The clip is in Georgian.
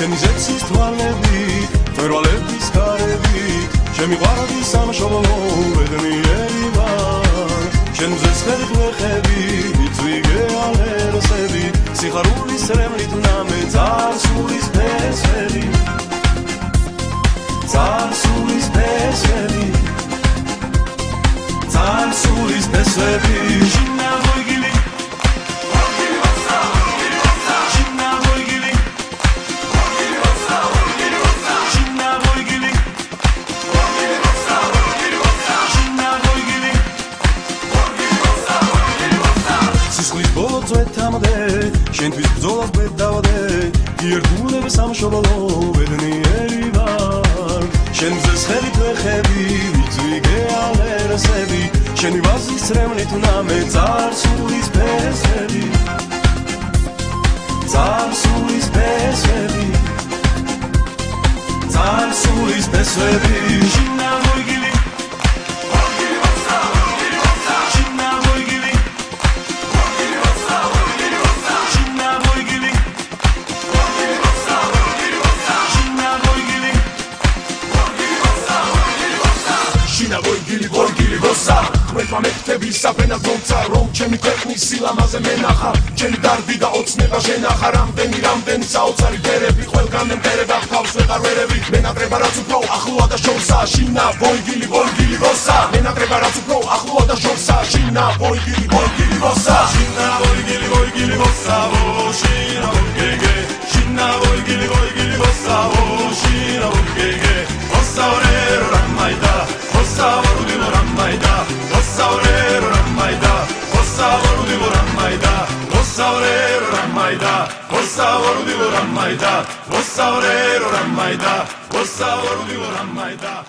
ჩემი ზეცის თვალებით მწვერვალების გარებით შემიყვარდი სამშობლო ბედნიერი ვარ ჩემზე ცხელი მიწვიგე ალერსები სიხარულის რემლით ნამე წარსულის ფესვები წარსულის ფესვები წარსულის ფესვები შენთვის ბრძოლას ბედავდე ერთგულებ სამშობლო ბედნიერი ვარ შენზე ხელით ვეხები მიწვიგე ალერსები შენი ვაზის რემლით ნამე წარსულის ფესვები წარსულის ფესვები წარსულის ფესვები მეთები საფენად მომცა რომ ჩემი ქვეყნის სილამაზე მენახა ჩემი დარდი და ოცნება შენახა რამდენი საოცარი ფერები ყველგან მერება ხავს ვეღარ ვერები მენატრება რაც უფრო ახლოა და შორსა შინა ვოიგილი ვოსა მენატრება რაც უფრო ახლოა და შორსა შინა ვოიგილი ვოსა შინა ვოიგილი ვოსა შინა ვოიგეგე შინა ვოიგილი ვოსა შინა ვოიგეგე ვოსა ორერო რამაიდა ვოსა ვორუდილო რამაიდა Osaurero ramaida, osaurudilo ramaida, osaurero ramaida, osaurudilo ramaida, osaurero ramaida, osaurudilo ramaida,